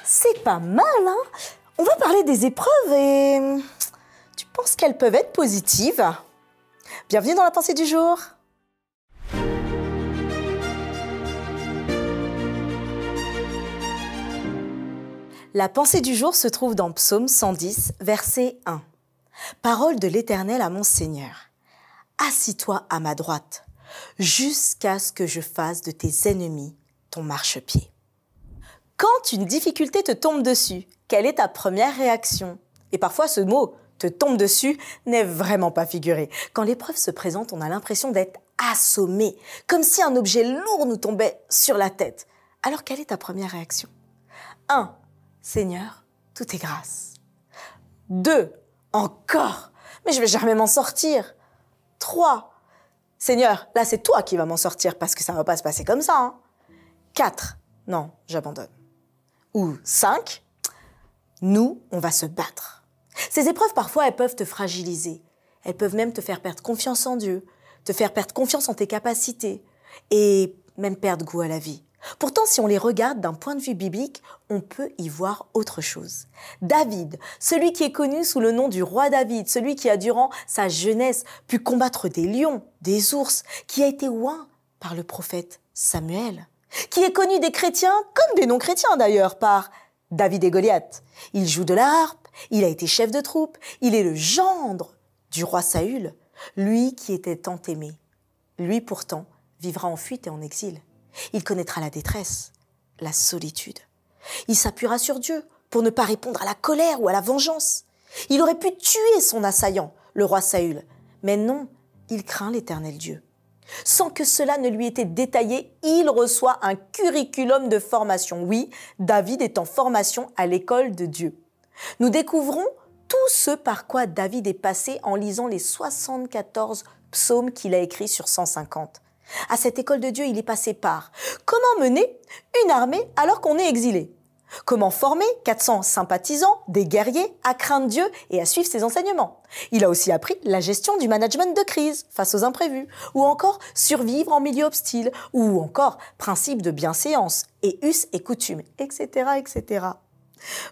C'est pas mal, hein? On va parler des épreuves et tu penses qu'elles peuvent être positives? Bienvenue dans la pensée du jour. La pensée du jour se trouve dans Psaume 110, verset 1. Parole de l'Éternel à mon Seigneur. Assis-toi à ma droite, jusqu'à ce que je fasse de tes ennemis ton marchepied. Quand une difficulté te tombe dessus, quelle est ta première réaction? Et parfois ce mot « te tombe dessus » n'est vraiment pas figuré. Quand l'épreuve se présente, on a l'impression d'être assommé, comme si un objet lourd nous tombait sur la tête. Alors quelle est ta première réaction? 1. Seigneur, tout est grâce. 2. Encore? Mais je vais jamais m'en sortir. 3. Seigneur, là c'est toi qui vas m'en sortir parce que ça va pas se passer comme ça. Hein. 4. Non, j'abandonne. Ou 5. Nous, on va se battre. Ces épreuves, parfois, elles peuvent te fragiliser. Elles peuvent même te faire perdre confiance en Dieu, te faire perdre confiance en tes capacités et même perdre goût à la vie. Pourtant, si on les regarde d'un point de vue biblique, on peut y voir autre chose. David, celui qui est connu sous le nom du roi David, celui qui a durant sa jeunesse pu combattre des lions, des ours, qui a été oint par le prophète Samuel, qui est connu des chrétiens comme des non-chrétiens d'ailleurs par David et Goliath. Il joue de la harpe, il a été chef de troupe, il est le gendre du roi Saül, lui qui était tant aimé. Lui pourtant vivra en fuite et en exil. Il connaîtra la détresse, la solitude. Il s'appuiera sur Dieu pour ne pas répondre à la colère ou à la vengeance. Il aurait pu tuer son assaillant, le roi Saül, mais non, il craint l'Éternel Dieu. Sans que cela ne lui ait été détaillé, il reçoit un curriculum de formation. Oui, David est en formation à l'école de Dieu. Nous découvrons tout ce par quoi David est passé en lisant les 74 psaumes qu'il a écrits sur 150. À cette école de Dieu, il est passé par comment mener une armée alors qu'on est exilé, comment former 400 sympathisants, des guerriers, à craindre Dieu et à suivre ses enseignements. Il a aussi appris la gestion du management de crise face aux imprévus, ou encore survivre en milieu hostile, ou encore principe de bienséance et us et coutumes, etc., etc.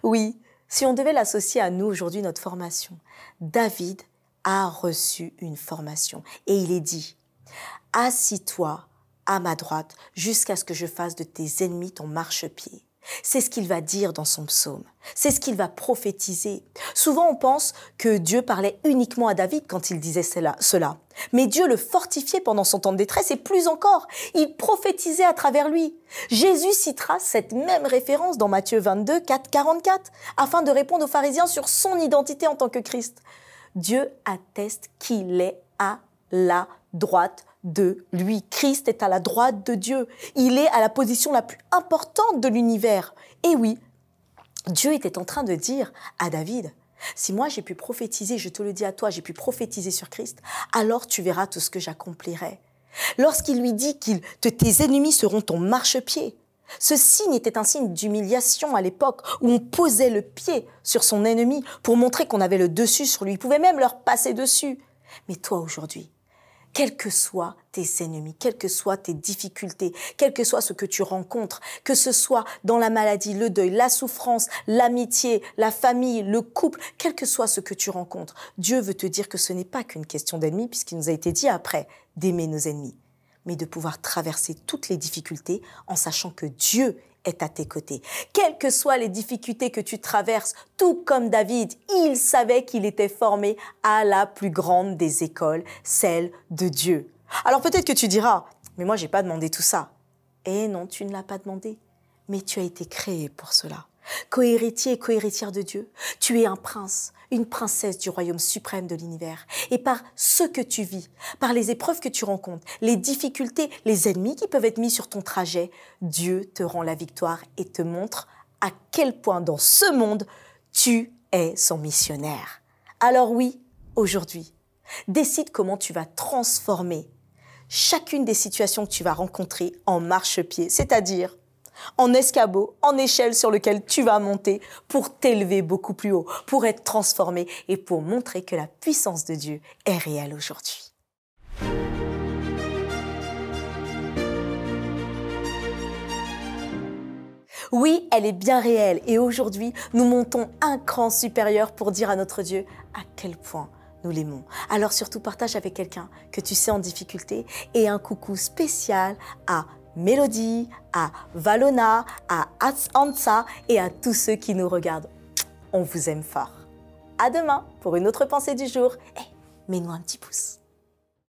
Oui, si on devait l'associer à nous aujourd'hui, notre formation, David a reçu une formation et il est dit « Assis-toi à ma droite jusqu'à ce que je fasse de tes ennemis ton marchepied ». C'est ce qu'il va dire dans son psaume. C'est ce qu'il va prophétiser. Souvent, on pense que Dieu parlait uniquement à David quand il disait cela. Mais Dieu le fortifiait pendant son temps de détresse et plus encore, il prophétisait à travers lui. Jésus citera cette même référence dans Matthieu 22, 4, 44, afin de répondre aux pharisiens sur son identité en tant que Christ. Dieu atteste qu'il est à la droite de lui. Christ est à la droite de Dieu. Il est à la position la plus importante de l'univers. Et oui, Dieu était en train de dire à David, si moi j'ai pu prophétiser, je te le dis à toi, j'ai pu prophétiser sur Christ, alors tu verras tout ce que j'accomplirai. Lorsqu'il lui dit que tes ennemis seront ton marchepied, ce signe était un signe d'humiliation à l'époque où on posait le pied sur son ennemi pour montrer qu'on avait le dessus sur lui. Il pouvait même leur passer dessus. Mais toi aujourd'hui, quels que soient tes ennemis, quelles que soient tes difficultés, quel que soit ce que tu rencontres, que ce soit dans la maladie, le deuil, la souffrance, l'amitié, la famille, le couple, quel que soit ce que tu rencontres, Dieu veut te dire que ce n'est pas qu'une question d'ennemis, puisqu'il nous a été dit après d'aimer nos ennemis, mais de pouvoir traverser toutes les difficultés en sachant que Dieu est à tes côtés. Quelles que soient les difficultés que tu traverses, tout comme David, il savait qu'il était formé à la plus grande des écoles, celle de Dieu. Alors peut-être que tu diras, mais moi j'ai pas demandé tout ça. Eh non, tu ne l'as pas demandé, mais tu as été créé pour cela. Co-héritier et co-héritière de Dieu, tu es un prince, une princesse du royaume suprême de l'univers. Et par ce que tu vis, par les épreuves que tu rencontres, les difficultés, les ennemis qui peuvent être mis sur ton trajet, Dieu te rend la victoire et te montre à quel point dans ce monde, tu es son missionnaire. Alors oui, aujourd'hui, décide comment tu vas transformer chacune des situations que tu vas rencontrer en marchepied, c'est-à-dire en escabeau, en échelle sur lequel tu vas monter pour t'élever beaucoup plus haut, pour être transformé et pour montrer que la puissance de Dieu est réelle aujourd'hui. Oui, elle est bien réelle et aujourd'hui, nous montons un cran supérieur pour dire à notre Dieu à quel point nous l'aimons. Alors surtout partage avec quelqu'un que tu sais en difficulté et un coucou spécial à Mélodie, à Valona, à Ansa et à tous ceux qui nous regardent. On vous aime fort. À demain pour une autre pensée du jour et mets-nous un petit pouce.